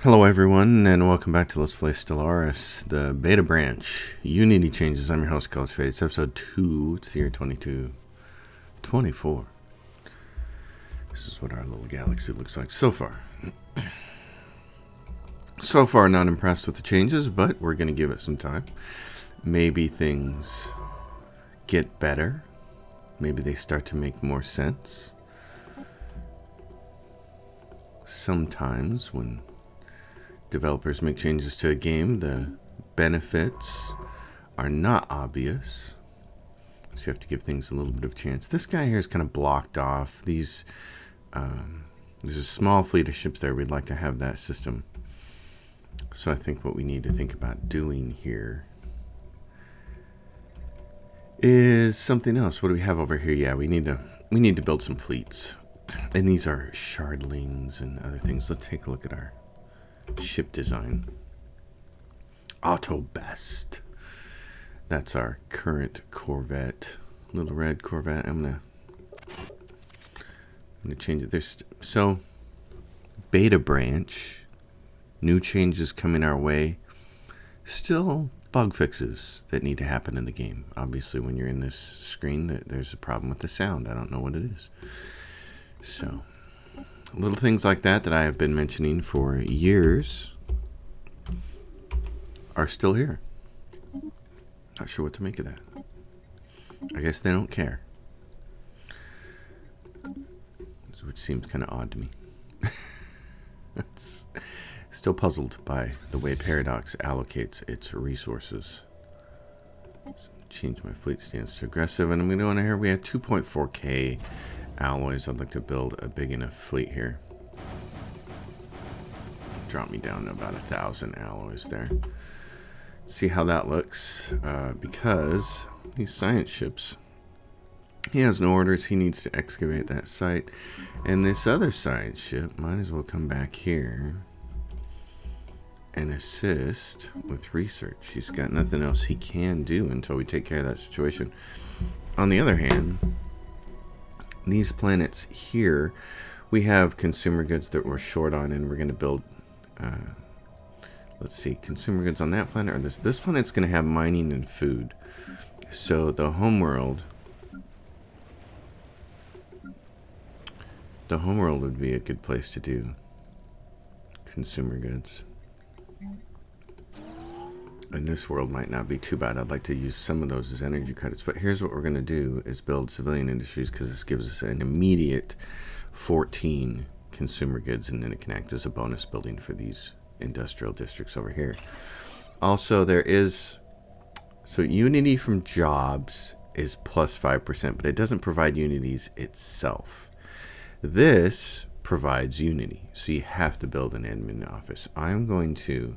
Hello everyone, and welcome back to Let's Play Stellaris, the beta branch. Unity changes. I'm your host, College Fade. It's episode 2. It's the year 2224. This is what our little galaxy looks like so far. So far, not impressed with the changes, but we're going to give it some time. Maybe things get better. Maybe they start to make more sense. Sometimes when developers make changes to a game, the benefits are not obvious, so you have to give things a little bit of a chance. This guy here is kind of blocked off. There's a small fleet of ships there. We'd like to have that system. So I think what we need to think about doing here is something else. What do we have over here? Yeah, we need to build some fleets, and these are shardlings and other things. Let's take a look at our ship design. Auto Best. That's our current Corvette, little red Corvette. I'm gonna change it. So beta branch, new changes coming our way. Still bug fixes that need to happen in the game. Obviously, when you're in this screen, there's a problem with the sound. I don't know what it is. So little things like that I have been mentioning for years are still here. Not sure what to make of that. I guess they don't care, which seems kind of odd to me. It's still puzzled by the way Paradox allocates its resources. So change my fleet stance to aggressive, and I'm going to go in here. We have 2.4k alloys. I'd like to build a big enough fleet here. Drop me down to about 1,000 alloys there. See how that looks, because these science ships, he has no orders. He needs to excavate that site, and this other science ship might as well come back here and assist with research. He's got nothing else he can do until we take care of that situation. On the other hand, these planets here, we have consumer goods that we're short on, and we're going to build, let's see, consumer goods on that planet, or this planet's going to have mining and food. So the homeworld would be a good place to do consumer goods. And this world might not be too bad. I'd like to use some of those as energy credits. But here's what we're going to do is build civilian industries, because this gives us an immediate 14 consumer goods, and then it can act as a bonus building for these industrial districts over here. Also, so Unity from jobs is plus 5%, but it doesn't provide Unities itself. This provides Unity, so you have to build an admin office. I'm going to,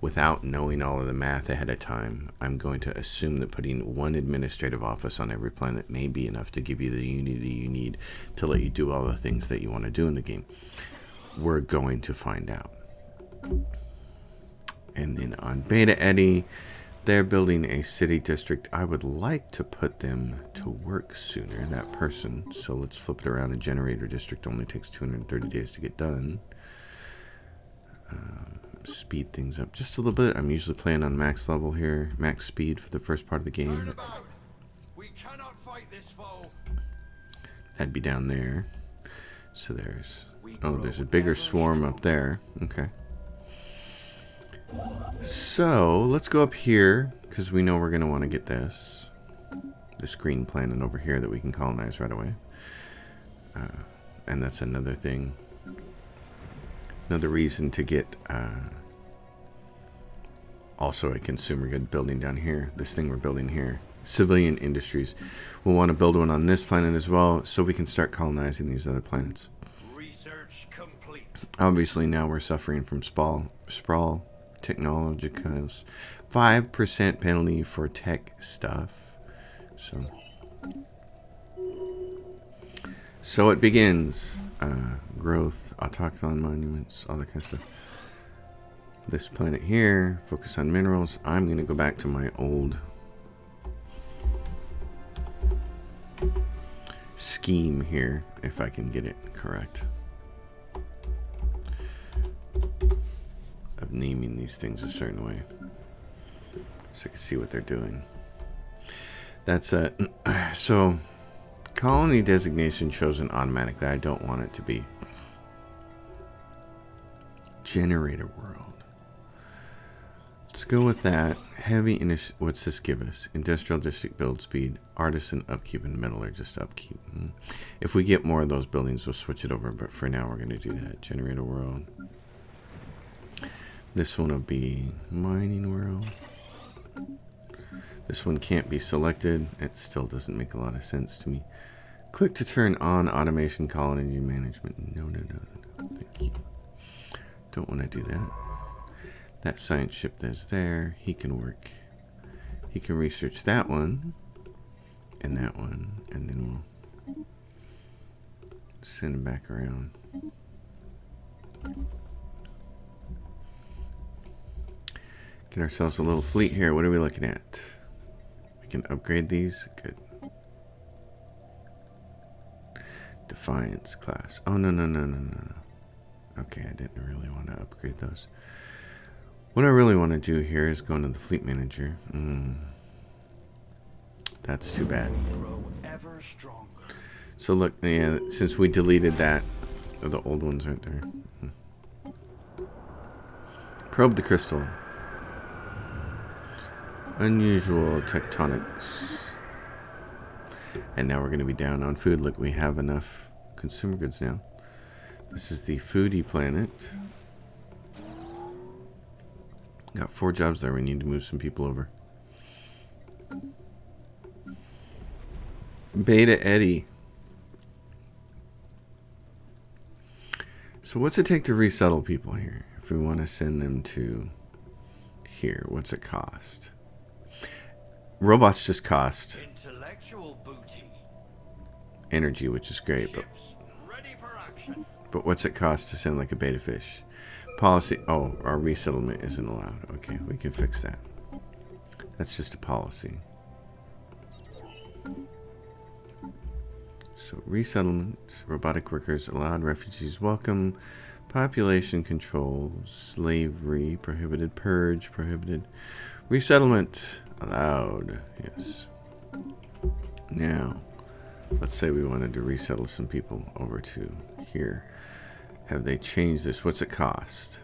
without knowing all of the math ahead of time, I'm going to assume that putting one administrative office on every planet may be enough to give you the Unity you need to let you do all the things that you want to do in the game. We're going to find out. And then on Beta Eddy, they're building a city district. I would like to put them to work sooner, that person. So let's flip it around. A generator district only takes 230 days to get done. Speed things up just a little bit. I'm usually playing on max level here, max speed for the first part of the game. We cannot fight this foe. That'd be down there. So there's a bigger swarm up there. Okay. So let's go up here, because we know we're going to want to get this green planet over here that we can colonize right away. And that's another thing. Another reason to get also a consumer good building down here. This thing we're building here, civilian industries. We'll want to build one on this planet as well, so we can start colonizing these other planets. Research complete. Obviously now we're suffering from sprawl technologicals. 5% penalty for tech stuff. So it begins. Growth, autochthon monuments, all that kind of stuff. This planet here, focus on minerals. I'm going to go back to my old scheme here, if I can get it correct. naming these things a certain way so I can see what they're doing. That's a so colony designation chosen automatically. I don't want it to be. Generator world. Let's go with that. Heavy what's this give us? Industrial district build speed, artisan upkeep, and metallurgist upkeep. If we get more of those buildings, we'll switch it over. But for now, we're going to do that. Generator world. This one will be mining world. This one can't be selected. It still doesn't make a lot of sense to me. Click to turn on automation colony management. No. Thank you. Don't want to do that. That science ship that's there, he can work. He can research that one and that one, and then we'll send him back around. Get ourselves a little fleet here. What are we looking at? We can upgrade these. Good. Defiance class. Oh, no. Okay, I didn't really want to upgrade those. What I really want to do here is go into the fleet manager. That's too bad. Grow ever stronger. So look, yeah, since we deleted that, the old ones right there. Probe the crystal. Unusual tectonics. And now we're going to be down on food. Look, we have enough consumer goods now. This is the foodie planet. Got 4 jobs there. We need to move some people over. Beta Eddie. So what's it take to resettle people here? If we want to send them to here, what's it cost? Robots just cost Intellectual booty. energy, which is great, Ships ready for action. but what's it cost to send like a beta fish? Policy. Oh, our resettlement isn't allowed. Okay, we can fix that. That's just a policy. So resettlement, robotic workers allowed, refugees welcome, population control, slavery prohibited, purge prohibited, resettlement allowed. Yes. Now, let's say we wanted to resettle some people over to here. Have they changed this? What's it cost?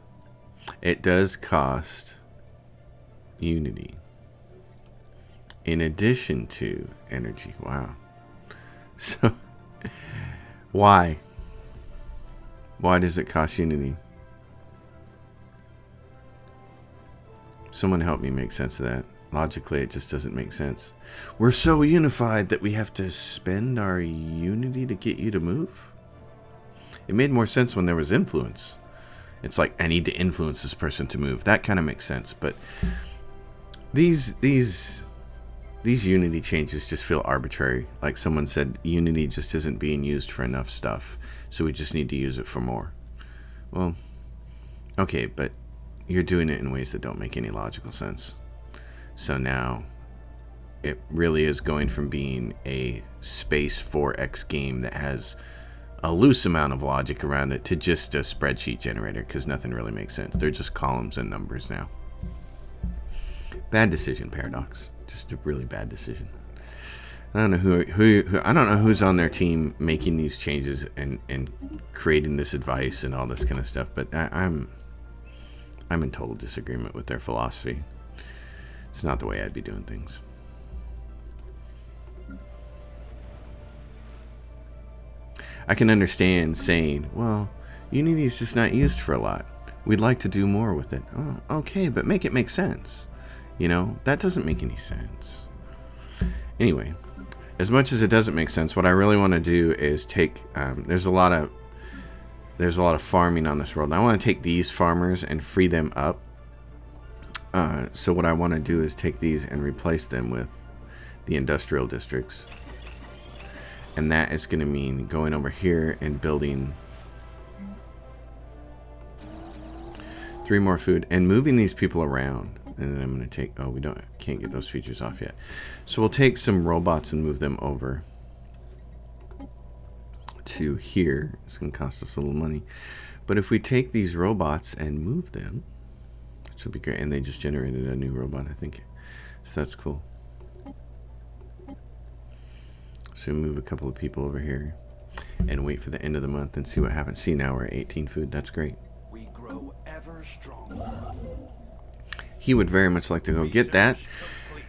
It does cost unity. In addition to energy. Wow. So, why? Why does it cost unity? Someone help me make sense of that. Logically, it just doesn't make sense. We're so unified that we have to spend our unity to get you to move? It made more sense when there was influence. It's like, I need to influence this person to move. That kind of makes sense. But these unity changes just feel arbitrary. Like someone said, unity just isn't being used for enough stuff, so we just need to use it for more. Well, okay, but you're doing it in ways that don't make any logical sense. So now it really is going from being a space 4X game that has a loose amount of logic around it to just a spreadsheet generator, because nothing really makes sense. They're just columns and numbers now. Bad decision, Paradox. Just a really bad decision. I don't know who I don't know who's on their team making these changes and creating this advice and all this kind of stuff, but I'm in total disagreement with their philosophy. It's not the way I'd be doing things. I can understand saying, well, Unity is just not used for a lot. We'd like to do more with it. Oh, okay, but make it make sense. You know, that doesn't make any sense. Anyway, as much as it doesn't make sense, what I really want to do is take, there's a lot of farming on this world. I want to take these farmers and free them up. So what I want to do is take these and replace them with the industrial districts. And that is going to mean going over here and building 3 more food and moving these people around. And then I'm going to take, oh, can't get those features off yet. So we'll take some robots and move them over to here. It's going to cost us a little money. But if we take these robots and move them, which will be great. And they just generated a new robot, I think. So that's cool. So we move a couple of people over here and wait for the end of the month and see what happens. See, now we're at 18 food. That's great. We grow ever stronger. He would very much like to go get that. Research complete.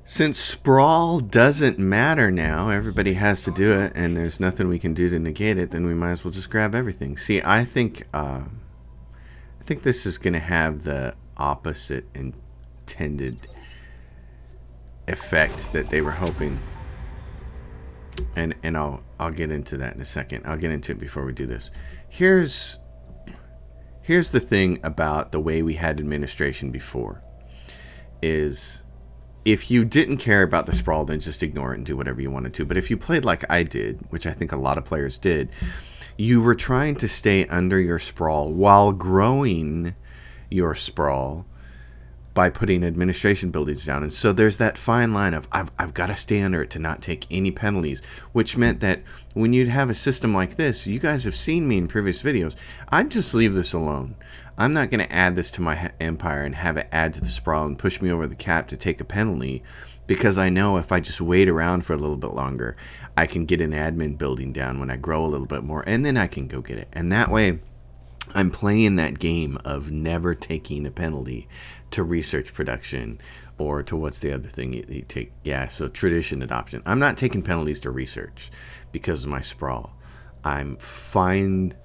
Since sprawl doesn't matter now, everybody has to do it, and there's nothing we can do to negate it, then we might as well just grab everything. See, I think this is going to have the opposite intended effect that they were hoping. And I'll get into that in a second. I'll get into it before we do this. Here's the thing about the way we had administration before is if you didn't care about the sprawl, then just ignore it and do whatever you wanted to. But if you played like I did, which I think a lot of players did, you were trying to stay under your sprawl while growing your sprawl by putting administration buildings down. And so there's that fine line of I've got to stay under it to not take any penalties, which meant that when you'd have a system like this, you guys have seen me in previous videos, I'd just leave this alone. I'm not going to add this to my empire and have it add to the sprawl and push me over the cap to take a penalty, because I know if I just wait around for a little bit longer, I can get an admin building down when I grow a little bit more, and then I can go get it. And that way, I'm playing that game of never taking a penalty to research production, or to what's the other thing you take? Yeah, so tradition adoption. I'm not taking penalties to research because of my sprawl. I'm fine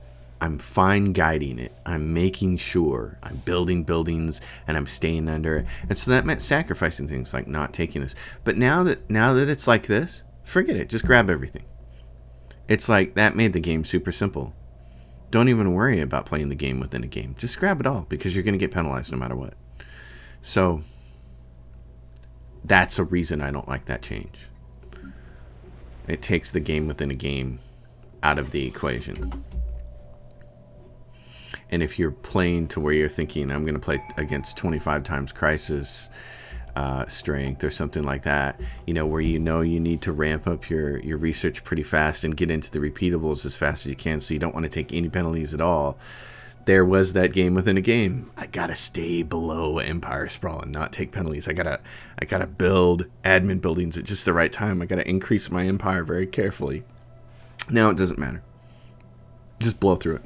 guiding it. I'm making sure I'm building buildings and I'm staying under it. And so that meant sacrificing things like not taking this. But now that it's like this, forget it. Just grab everything. It's like that made the game super simple. Don't even worry about playing the game within a game. Just grab it all, because you're going to get penalized no matter what. So that's a reason I don't like that change. It takes the game within a game out of the equation. And if you're playing to where you're thinking, I'm going to play against 25 times crisis strength or something like that, where you need to ramp up your research pretty fast and get into the repeatables as fast as you can, so you don't want to take any penalties at all. There was that game within a game. I gotta stay below Empire Sprawl and not take penalties. I gotta build admin buildings at just the right time. I gotta increase my empire very carefully. Now it doesn't matter. Just blow through it.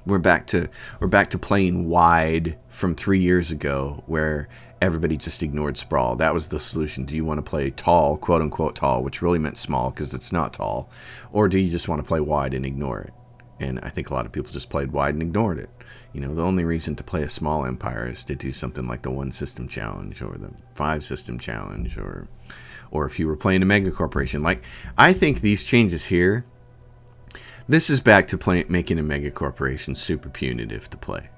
We're back to playing wide from 3 years ago, where everybody just ignored sprawl. That was the solution. Do you want to play tall, quote unquote tall, which really meant small because it's not tall, or do you just want to play wide and ignore it? And I think a lot of people just played wide and ignored it. The only reason to play a small empire is to do something like the 1 system challenge or the 5 system challenge, or if you were playing a mega corporation. Like, I think these changes here, this is back to making a mega corporation super punitive to play.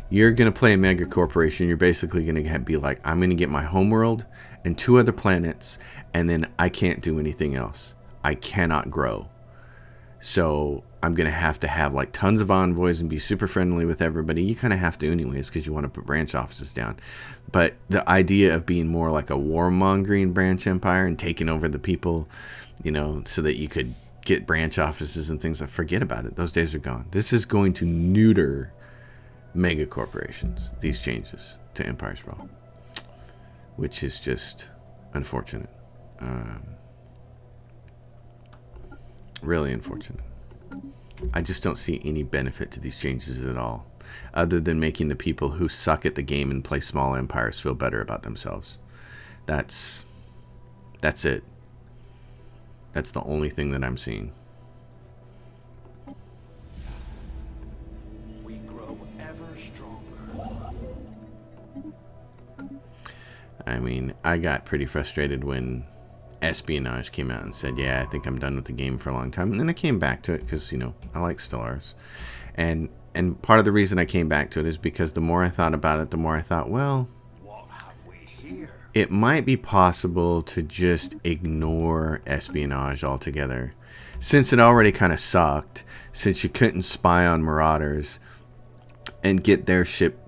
You're going to play a mega corporation, you're basically going to be like, I'm going to get my homeworld and 2 other planets, and then I can't do anything else. I cannot grow. So I'm going to have like tons of envoys and be super friendly with everybody. You kind of have to anyways, because you want to put branch offices down. But the idea of being more like a warmongering branch empire and taking over the people, so that you could get branch offices and things, forget about it. Those days are gone. This is going to neuter mega corporations, these changes to Empire Sprawl, which is just unfortunate. Really unfortunate. I just don't see any benefit to these changes at all, other than making the people who suck at the game and play small empires feel better about themselves. That's it. That's the only thing that I'm seeing. We grow ever stronger. I mean, I got pretty frustrated when Espionage came out and said, yeah, I think I'm done with the game for a long time. And then I came back to it because, I like Stellaris. And part of the reason I came back to it is because the more I thought about it, the more I thought, well, What have we here? it might be possible to just ignore Espionage altogether. Since it already kind of sucked, since you couldn't spy on Marauders and get their ship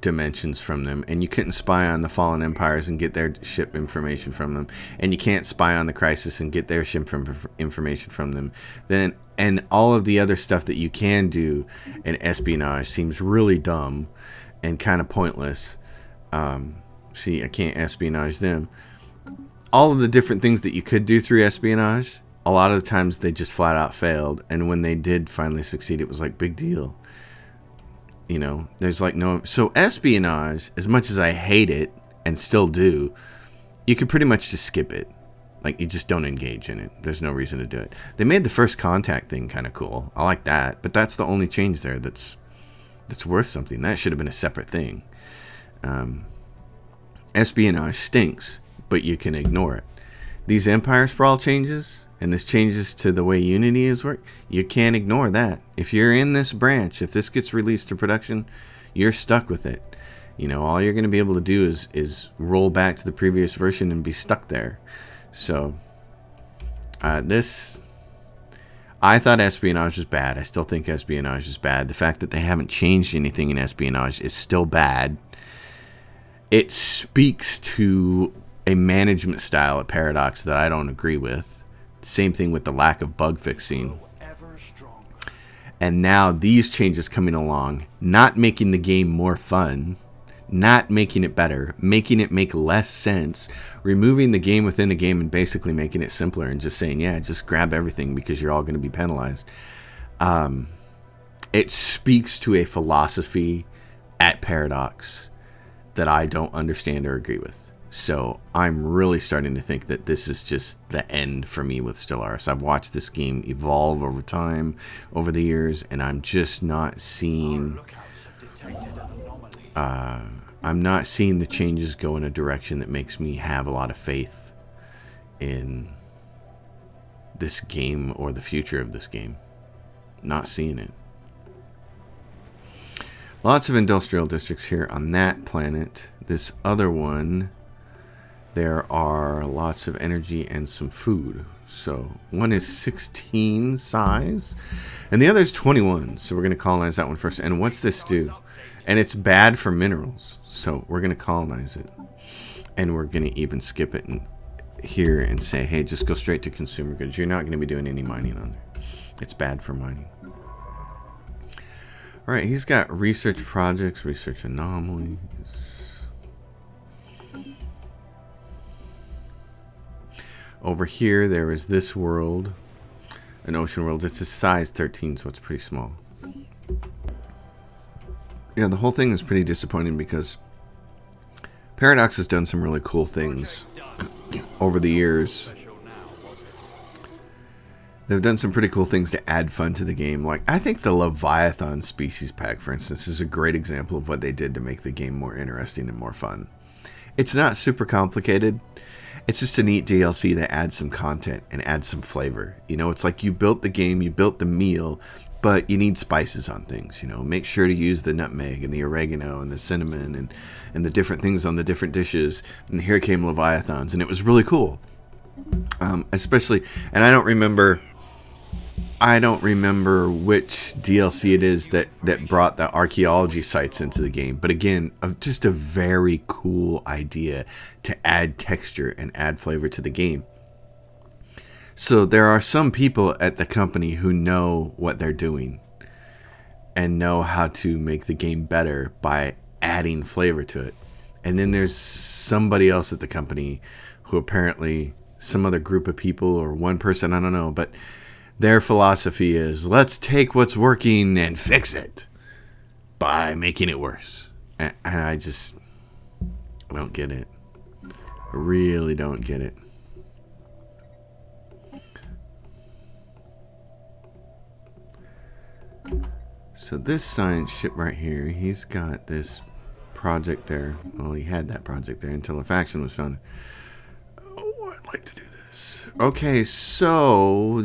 dimensions from them, and you couldn't spy on the Fallen Empires and get their ship information from them, and you can't spy on the Crisis and get their ship information from them, then, and all of the other stuff that you can do in Espionage seems really dumb, and kind of pointless. See, I can't espionage them. All of the different things that you could do through espionage, a lot of the times they just flat out failed. And when they did finally succeed, it was like, big deal. You know, there's like no... So espionage, as much as I hate it and still do, you could pretty much just skip it. Like, you just don't engage in it. There's no reason to do it. They made the first contact thing kind of cool. I like that. But that's the only change there that's worth something. That should have been a separate thing. Espionage stinks, but you can ignore it. These Empire Sprawl changes, and this changes to the way Unity is work, you can't ignore that. If you're in this branch, if this gets released to production, you're stuck with it. You know, all you're going to be able to do is roll back to the previous version and be stuck there. So, I thought espionage was bad. I still think espionage is bad. The fact that they haven't changed anything in espionage is still bad. It speaks to a management style at Paradox that I don't agree with. Same thing with the lack of bug fixing. And now these changes coming along, not making the game more fun, not making it better, making it make less sense, removing the game within the game and basically making it simpler and just saying, yeah, just grab everything because you're all going to be penalized. It speaks to a philosophy at Paradox that I don't understand or agree with. So I'm really starting to think that this is just the end for me with Stellaris. I've watched this game evolve over time, over the years, and I'm just not seeing... I'm not seeing the changes go in a direction that makes me have a lot of faith in this game or the future of this game. Not seeing it. Lots of industrial districts here on that planet. This other one, there are lots of energy and some food. So one is 16 size and the other is 21. So we're going to colonize that one first. And what's this do? And it's bad for minerals. So we're going to colonize it. And we're going to even skip it here and say, hey, just go straight to consumer goods. You're not going to be doing any mining on there. It's bad for mining. All right, he's got research projects, research anomalies. Over here, there is this world, an ocean world. It's a size 13, so it's pretty small. Yeah, the whole thing is pretty disappointing because Paradox has done some really cool things over the years. They've done some pretty cool things to add fun to the game. Like, I think the Leviathan species pack, for instance, is a great example of what they did to make the game more interesting and more fun. It's not super complicated. It's just a neat DLC that adds some content and adds some flavor. You know, it's like you built the game, you built the meal, but you need spices on things, you know. Make sure to use the nutmeg and the oregano and the cinnamon and the different things on the different dishes. And here came Leviathans, and it was really cool. Especially, and I don't remember which DLC it is that brought the archaeology sites into the game. But again, just a very cool idea to add texture and add flavor to the game. So there are some people at the company who know what they're doing and know how to make the game better by adding flavor to it. And then there's somebody else at the company who apparently, some other group of people or one person, I don't know, but their philosophy is, let's take what's working and fix it by making it worse. And I don't get it. I really don't get it. So this science ship right here, he's got this project there. Well, he had that project there until a faction was founded. Oh, I'd like to do this. Okay, so...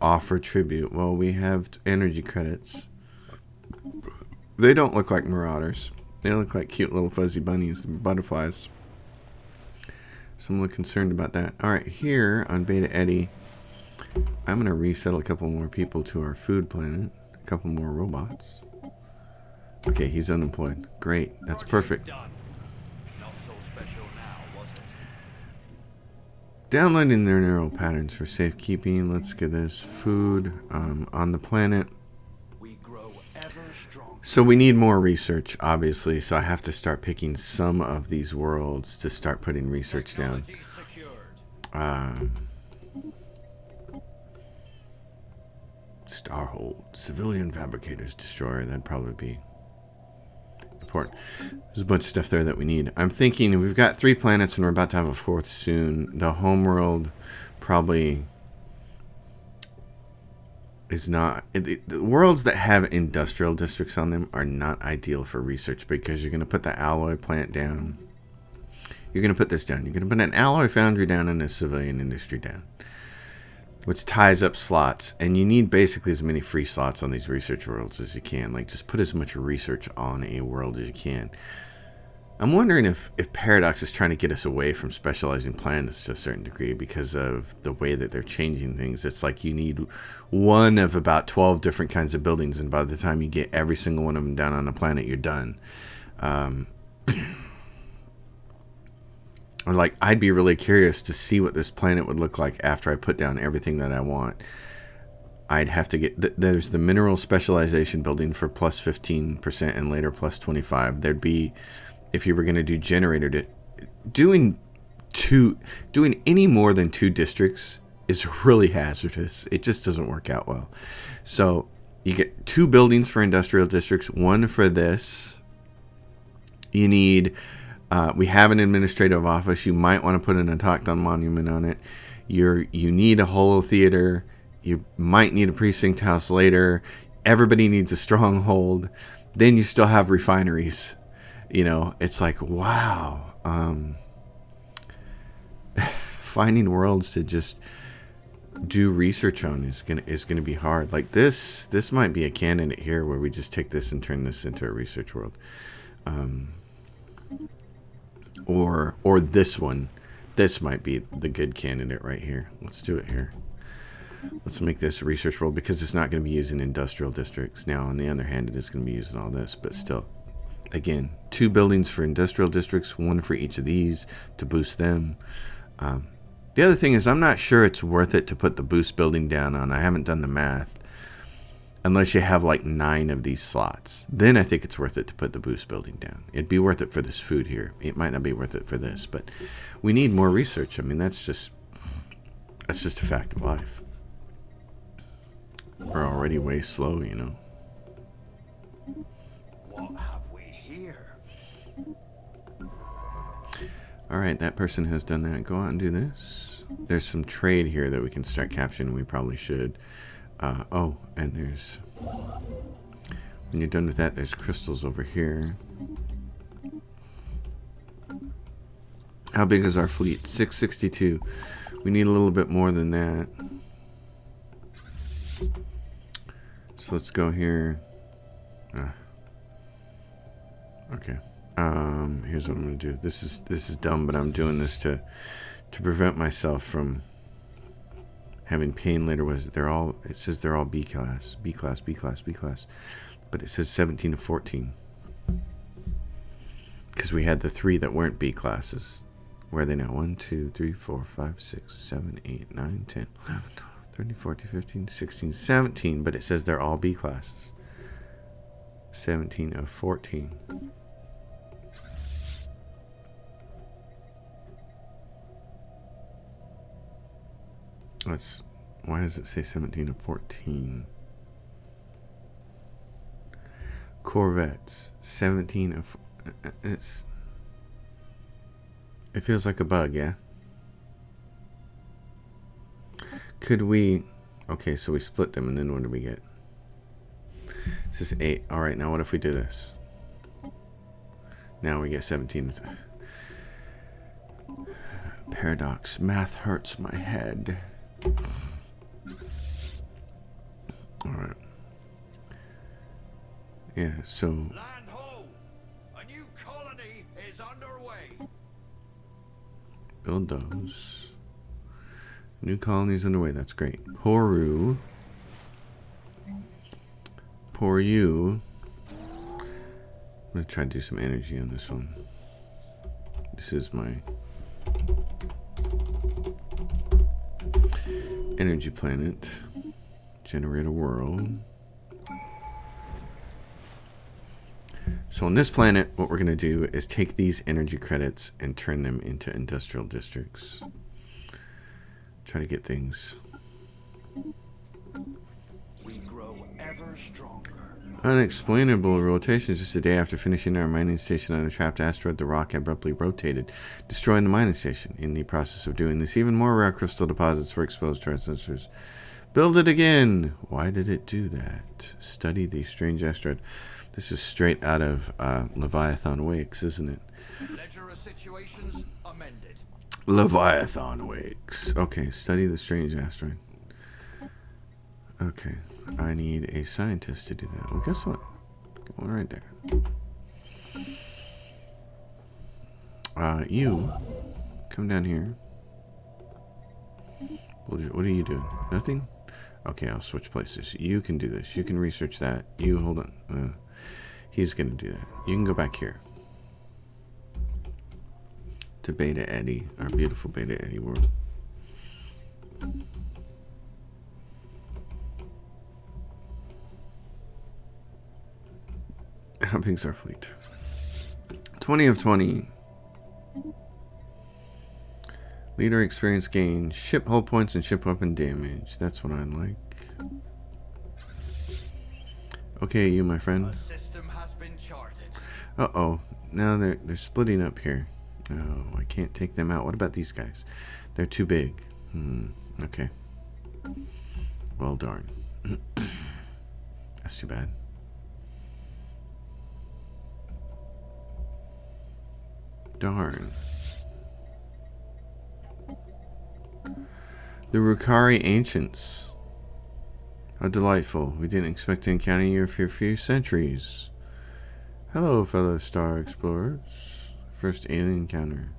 offer tribute. Well, we have energy credits. They don't look like marauders. They look like cute little fuzzy bunnies, butterflies. So I'm a little concerned about that. Alright, here on Beta Eddy, I'm going to resettle a couple more people to our food planet. A couple more robots. Okay, he's unemployed. Great. That's perfect. Downloading their neural patterns for safekeeping. Let's get this food on the planet. We grow ever stronger. So we need more research, obviously. So I have to start picking some of these worlds to start putting research down. Technology secured. Starhold, civilian fabricators destroyer. That'd probably be important. There's a bunch of stuff there that we need. I'm thinking we've got 3 planets and we're about to have a 4th soon. The homeworld probably is not. The worlds that have industrial districts on them are not ideal for research because you're going to put the alloy plant down. You're going to put this down. You're going to put an alloy foundry down and a civilian industry down, which ties up slots. And you need basically as many free slots on these research worlds as you can. Like, just put as much research on a world as you can. I'm wondering if Paradox is trying to get us away from specializing planets to a certain degree because of the way that they're changing things. It's like you need one of about 12 different kinds of buildings, and by the time you get every single one of them down on a planet, you're done. Or like, I'd be really curious to see what this planet would look like after I put down everything that I want. I'd have to get... There's the mineral specialization building for plus 15% and later plus 25. There'd be... If you were going to do generator... Doing any more than 2 districts is really hazardous. It just doesn't work out well. So you get 2 buildings for industrial districts, 1 for this. You need... we have an administrative office. You might want to put an autochthon monument on it. You need a holo theater. You might need a precinct house later. Everybody needs a stronghold. Then you still have refineries. You know, it's like, wow. Finding worlds to just do research on is gonna be hard. Like this might be a candidate here where we just take this and turn this into a research world. Or this one. This might be the good candidate right here. Let's do it here. Let's make this a research world because it's not going to be used in industrial districts. Now, on the other hand, it is going to be used in all this, but still. Again, 2 buildings for industrial districts, 1 for each of these to boost them. The other thing is I'm not sure it's worth it to put the boost building down on. I haven't done the math. Unless you have like 9 of these slots. Then I think it's worth it to put the boost building down. It'd be worth it for this food here. It might not be worth it for this, but we need more research. I mean, that's just a fact of life. We're already way slow, you know. What have we here? Alright, that person has done that. Go out and do this. There's some trade here that we can start capturing. We probably should. Oh, and there's... When you're done with that, there's crystals over here. How big is our fleet? 662. We need a little bit more than that. So let's go here. Okay. Here's what I'm gonna do. This is dumb, but I'm doing this to prevent myself from having pain later. Was it? It says they're all B class, B class, B class, B class, but it says 17 to 14 because we had the 3 that weren't B classes. Where are they now? 1, 2, 3, 4, 5, 6, 7, 8, 9, 10, 11, 12, 13, 14, 15, 16, 17, but it says they're all B classes. 17 of 14. Why does it say 17 of 14? Corvettes, 17 of... It feels like a bug, yeah? Could we... Okay, so we split them, and then what do we get? This is 8. Alright, now what if we do this? Now we get 17. Paradox. Math hurts my head. Alright. Yeah, so... Land ho! A new colony is underway. Build those. New colonies underway. That's great. Poru. I'm going to try to do some energy on this one. This is my energy planet. Generate a world. So on this planet, what we're going to do is take these energy credits and turn them into industrial districts. Try to get things. We grow ever stronger. Unexplainable rotation. Just a day after finishing our mining station on a trapped asteroid, the rock abruptly rotated, destroying the mining station. In the process of doing this, even more rare crystal deposits were exposed to our sensors. Build it again! Why did it do that? Study the strange asteroid. This is straight out of Leviathan Wakes, isn't it? Ledger of situations amended. Leviathan Wakes. Okay, study the strange asteroid. Okay, I need a scientist to do that. Well, guess what? Got one right there. You, come down here. What are you doing? Nothing? Okay, I'll switch places. You can do this. You can research that. You, hold on. He's going to do that. You can go back here. To Beta Eddy, our beautiful Beta Eddy world. How big's our fleet? 20 of 20. Leader experience gain, ship hull points, and ship weapon damage. That's what I like. Okay, you, my friend. A system has been charted. Uh-oh. Now they're splitting up here. Oh, I can't take them out. What about these guys? They're too big. Okay. Well, darn. That's too bad. Darn. The Rukari Ancients. How delightful. We didn't expect to encounter you for a few centuries. Hello, fellow star explorers. First alien encounter.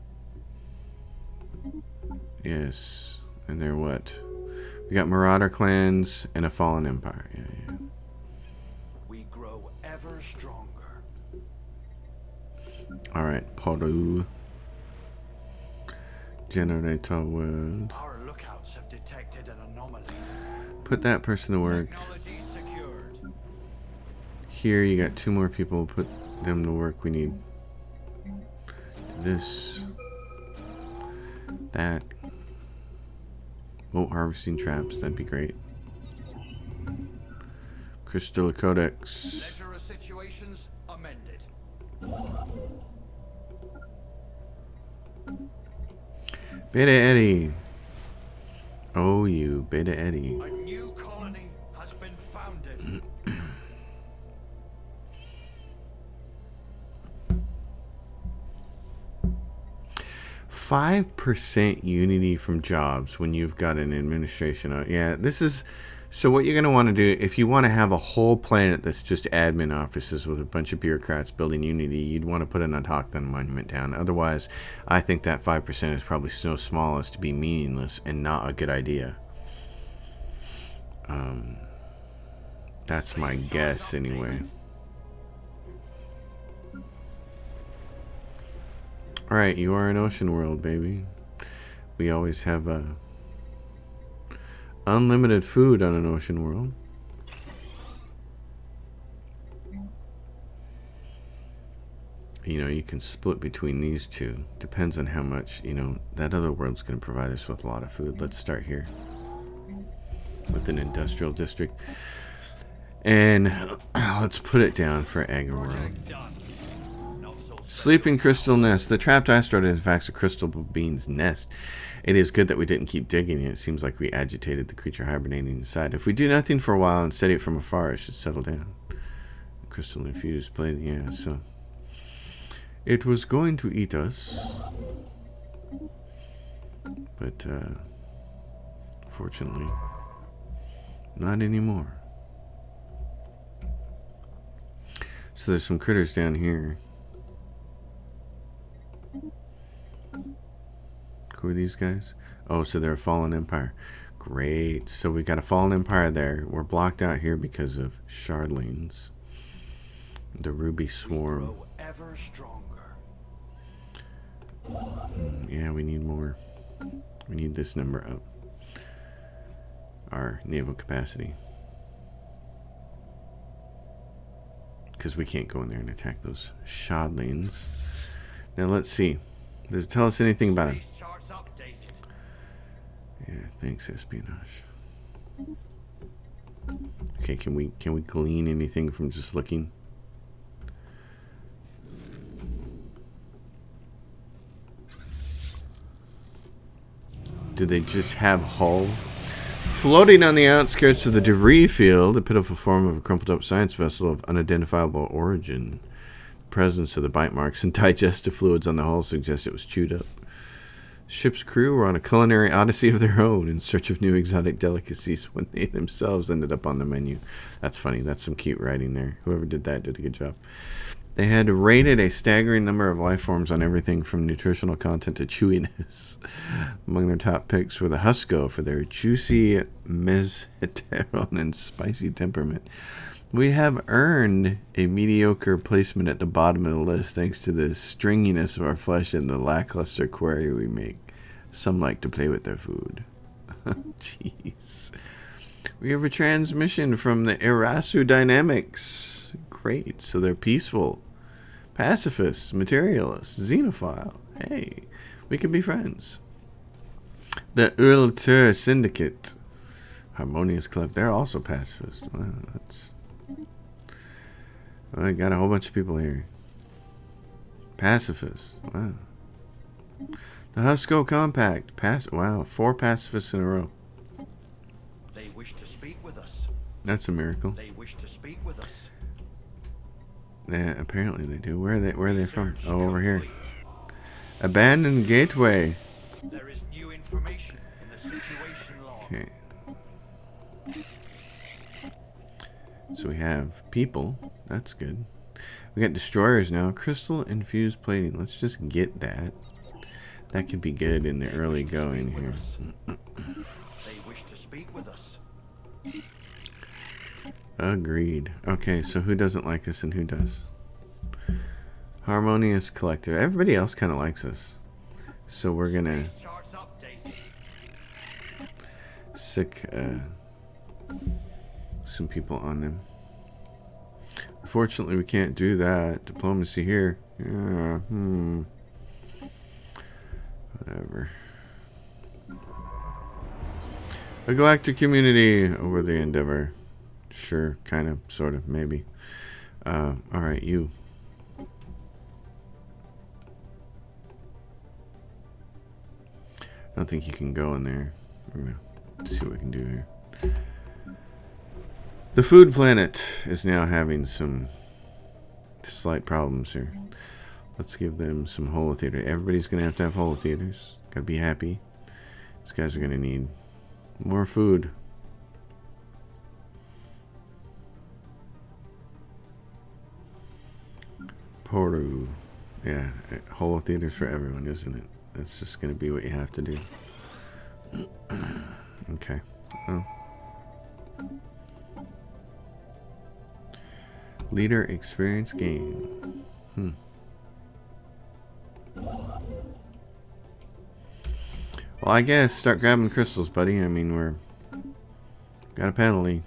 Yes. And they're what? We got Marauder clans and a fallen empire. Yeah. We grow ever stronger. Alright, Poru. Generator world. Our lookouts have detected an anomaly. Put that person to work. Technology secured. Here you got 2 more people. Put them to work. We need this, that. Moat harvesting traps. That'd be great. Crystal Codex. Ledger of situations amended. Beta Eddy. Oh, you Beta Eddy. A new colony has been founded. 5% unity from jobs when you've got an administration. Yeah, this is... So what you're going to want to do, if you want to have a whole planet that's just admin offices with a bunch of bureaucrats building Unity, you'd want to put an Autochthon monument down. Otherwise, I think that 5% is probably so small as to be meaningless and not a good idea. That's my guess, anyway. Alright, you are an ocean world, baby. We always have unlimited food on an ocean world. You know, you can split between these two. Depends on how much, you know, that other world's going to provide us with a lot of food. Let's start here with an industrial district. And let's put it down for Agri World. Sleeping crystal nest. The trapped asteroid is in fact a crystal bean's nest. It is good that we didn't keep digging it. It seems like we agitated the creature hibernating inside. If we do nothing for a while and study it from afar, it should settle down. Crystal infused blade. Yeah, so it was going to eat us, but fortunately, not anymore. So there's some critters down here. Who are these guys? Oh, so they're a fallen empire. Great. So we got a fallen empire there. We're blocked out here because of shardlings. The ruby swarm. Ever stronger. Yeah, we need more. We need this number up. Our naval capacity. because we can't go in there and attack those shadlings. Now let's see. Does it tell us anything about it? Space charts updated. Yeah, thanks, espionage. Okay, can we glean anything from just looking? Do they just have hull? Floating on the outskirts of the debris field, a pitiful form of a crumpled up science vessel of unidentifiable origin. The presence of the bite marks and digestive fluids on the hull suggests it was chewed up. Ship's crew were on a culinary odyssey of their own in search of new exotic delicacies when they themselves ended up on the menu. That's funny. That's some cute writing there. Whoever did that did a good job. They had rated a staggering number of life forms on everything from nutritional content to chewiness. Among their top picks were the Husco for their juicy mesheteron and spicy temperament. We have earned a mediocre placement at the bottom of the list thanks to the stringiness of our flesh and the lackluster query we make. Some like to play with their food. Jeez. We have a transmission from the Erasu Dynamics. Great. So they're peaceful. Pacifists. Materialists. Xenophile. Hey. We can be friends. The Ultur Syndicate. Harmonious Club. They're also pacifists. Wow, that's... Well, I got a whole bunch of people here. Pacifists. Wow. The Husco Compact. Wow, 4 pacifists in a row. They wish to speak with us. That's a miracle. They wish to speak with us. Yeah, apparently they do. Where are they from? Oh, over here. Abandoned gateway. There is new information in the situation log. Okay. So we have people. That's good. We got destroyers now. Crystal infused plating. Let's just get that. That could be good in the early going here. They wish to speak with us. Agreed. Okay, so who doesn't like us and who does? Harmonious Collective. Everybody else kind of likes us. So we're gonna Space charts updated. sick some people on them. Unfortunately, we can't do that. Diplomacy here. Yeah, whatever. A galactic community over the Endeavor. Sure, kind of, sort of, maybe. Alright, you. I don't think you can go in there. We're gonna see what we can do here. The food planet is now having some slight problems here. Let's give them some holotheater. Everybody's gonna have to have holotheaters. Gotta be happy. These guys are gonna need more food. Poru. Yeah, holotheaters for everyone, isn't it? That's just gonna be what you have to do. Okay. Well. Leader experience gain. Well, I guess start grabbing crystals, buddy. I mean, got a penalty.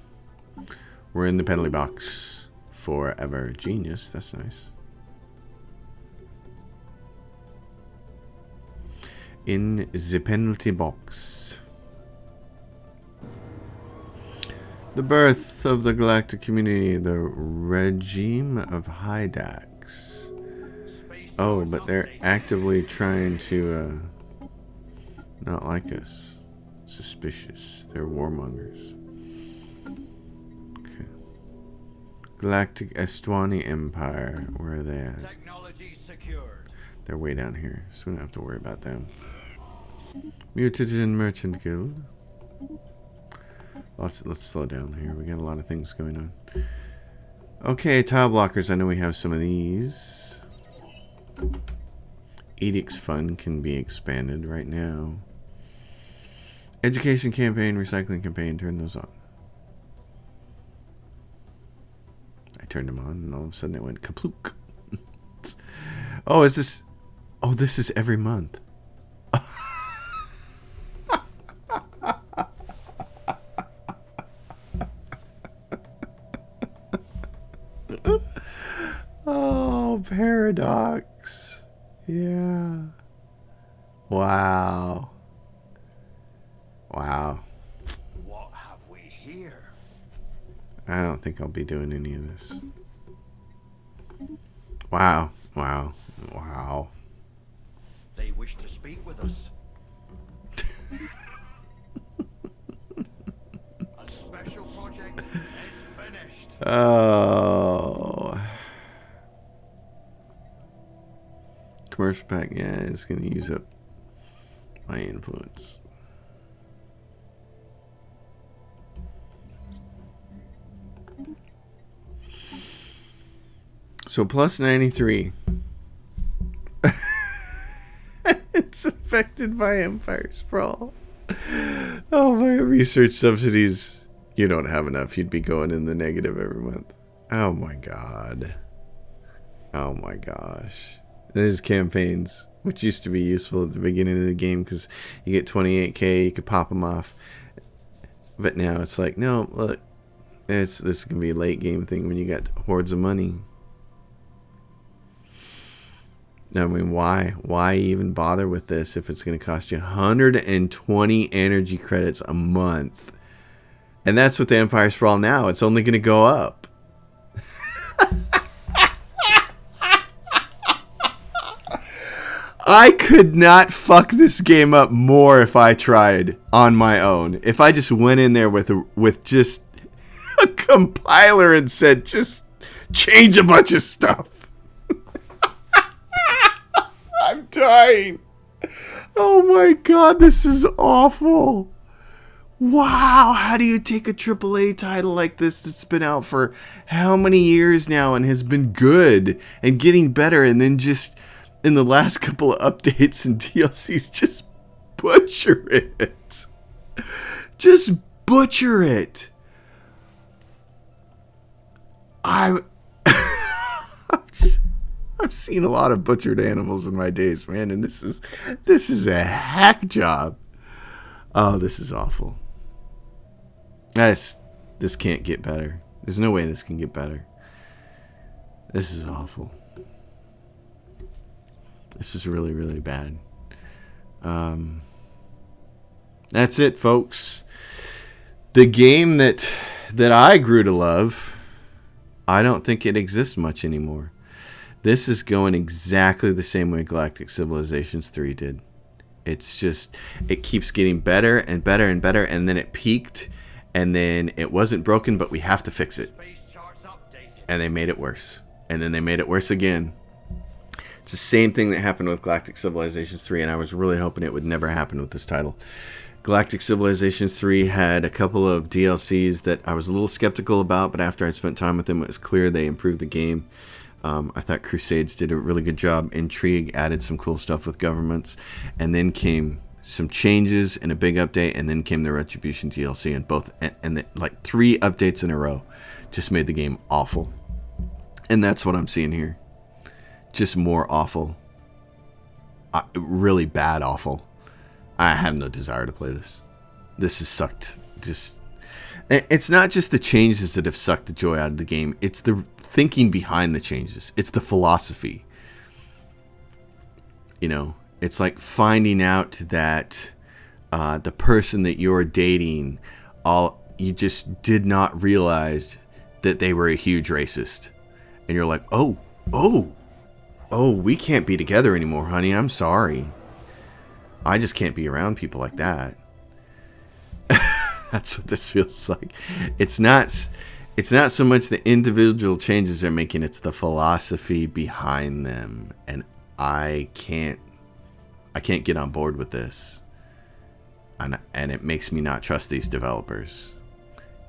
We're in the penalty box forever. Genius. That's nice. In the penalty box. The birth of the galactic community, the regime of Hydax. Oh, but they're actively trying to not like us. Suspicious. They're warmongers. Okay. Galactic Estuani Empire. Where are they at? Technology secured. They're way down here, so we don't have to worry about them. Mutagen Merchant Guild. Let's slow down here. We got a lot of things going on. Okay, tile blockers. I know we have some of these. Edicts Fund can be expanded right now. Education campaign, recycling campaign. Turn those on. I turned them on, and all of a sudden it went kaplook. Oh, is this? Oh, this is every month. paradox. Yeah. Wow. Wow. What have we here? I don't think I'll be doing any of this. Wow. Wow. Wow. They wish to speak with us. A special project is finished. Oh. Commercial pack, yeah, it's going to use up my influence. So plus 93. It's affected by Empire Sprawl. Oh, my research subsidies. You don't have enough. You'd be going in the negative every month. Oh my god. Oh my gosh. There's campaigns, which used to be useful at the beginning of the game because you get 28k, you could pop them off. But now it's like, no, look, this is going to be a late game thing when you got hordes of money. I mean, why even bother with this if it's going to cost you 120 energy credits a month? And that's with the Empire Sprawl now. It's only going to go up. I could not fuck this game up more if I tried on my own. If I just went in there with just a compiler and said, just change a bunch of stuff. I'm dying. Oh my god, this is awful. Wow, how do you take a AAA title like this that's been out for how many years now and has been good and getting better, and then just in the last couple of updates and DLCs just butcher it? Just butcher it. I've seen a lot of butchered animals in my days, man, and this is a hack job. Oh, this is awful. This can't get better. There's no way this can get better. This is awful. This is really, really bad. That's it, folks. The game that I grew to love, I don't think it exists much anymore. This is going exactly the same way Galactic Civilizations 3 did. It's just, it keeps getting better and better and better, and then it peaked, and then it wasn't broken, but we have to fix it. And they made it worse. And then they made it worse again. It's the same thing that happened with Galactic Civilizations 3, and I was really hoping it would never happen with this title. Galactic Civilizations 3 had a couple of DLCs that I was a little skeptical about, but after I spent time with them, it was clear they improved the game. I thought Crusades did a really good job. Intrigue added some cool stuff with governments, and then came some changes and a big update, and then came the Retribution DLC, and like 3 updates in a row just made the game awful. And that's what I'm seeing here. Just more awful. Really bad awful. I have no desire to play this. This has sucked. It's not just the changes that have sucked the joy out of the game. It's the thinking behind the changes. It's the philosophy. You know, it's like finding out that the person that you're dating, you just did not realize that they were a huge racist. And you're like, oh, we can't be together anymore, honey. I'm sorry. I just can't be around people like that. That's what this feels like. It's not so much the individual changes they're making, it's the philosophy behind them. And I can't get on board with this. And it makes me not trust these developers.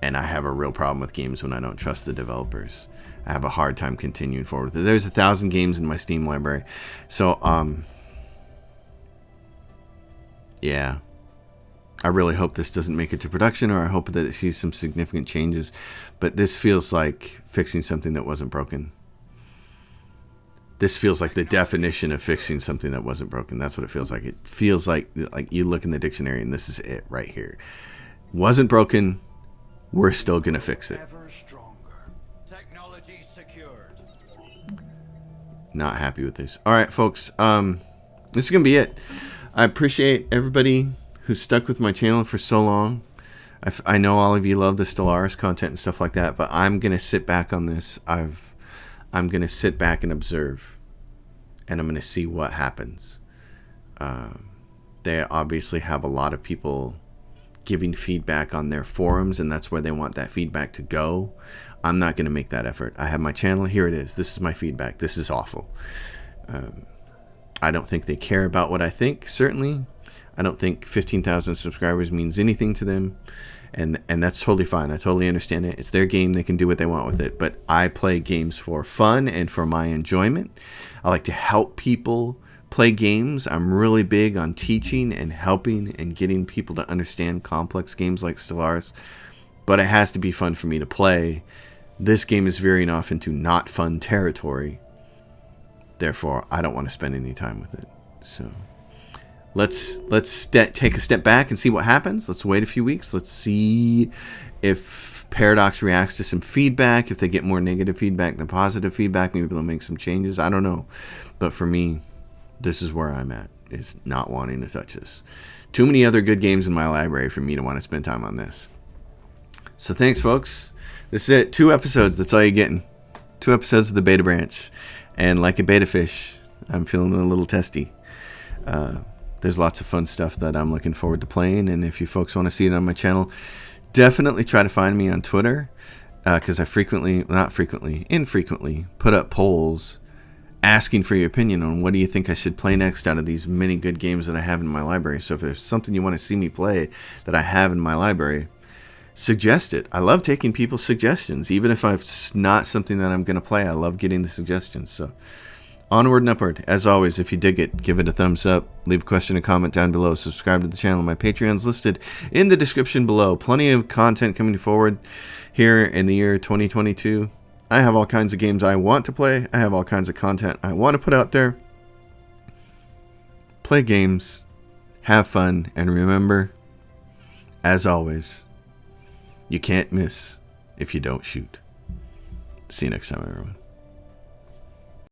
And I have a real problem with games when I don't trust the developers. I have a hard time continuing forward with it. There's 1,000 games in my Steam library. So, yeah. I really hope this doesn't make it to production, or I hope that it sees some significant changes. But this feels like fixing something that wasn't broken. This feels like the definition of fixing something that wasn't broken. That's what it feels like. It feels like you look in the dictionary and this is it right here. Wasn't broken. We're still going to fix it. Ever stronger. Technology secured. not happy with this. All right, folks. This is gonna be it. I appreciate everybody who's stuck with my channel for so long. I know all of you love the Stellaris content and stuff like that, but I'm gonna sit back on this. I'm gonna sit back and observe, and I'm gonna see what happens. They obviously have a lot of people giving feedback on their forums, and that's where they want that feedback to go. I'm not gonna make that effort. I have my channel. Here it is. This is my feedback. This is awful. I don't think they care about what I think. Certainly, I don't think 15,000 subscribers means anything to them. And that's totally fine. I totally understand it. It's their game. They can do what they want with it. But I play games for fun and for my enjoyment. I like to help people play games. I'm really big on teaching and helping and getting people to understand complex games like Stellaris. But it has to be fun for me to play. This game is veering off into not fun territory. Therefore, I don't want to spend any time with it. So let's take a step back and see what happens. Let's wait a few weeks. Let's see if Paradox reacts to some feedback. If they get more negative feedback than positive feedback, maybe they'll make some changes. I don't know. But for me, this is where I'm at, is not wanting to touch this. Too many other good games in my library for me to want to spend time on this. So thanks, folks. This is it. 2 episodes. That's all you're getting. 2 episodes of the beta branch. And like a beta fish, I'm feeling a little testy. There's lots of fun stuff that I'm looking forward to playing. And if you folks want to see it on my channel, definitely try to find me on Twitter. Because I infrequently put up polls asking for your opinion on what do you think I should play next out of these many good games that I have in my library. So if there's something you want to see me play that I have in my library, suggest it. I love taking people's suggestions. Even if it's not something that I'm going to play, I love getting the suggestions. So onward and upward. As always, if you dig it, give it a thumbs up. Leave a question and comment down below. Subscribe to the channel. My Patreon's listed in the description below. Plenty of content coming forward here in the year 2022. I have all kinds of games I want to play. I have all kinds of content I want to put out there. Play games. Have fun. And remember, as always, you can't miss if you don't shoot. See you next time, everyone.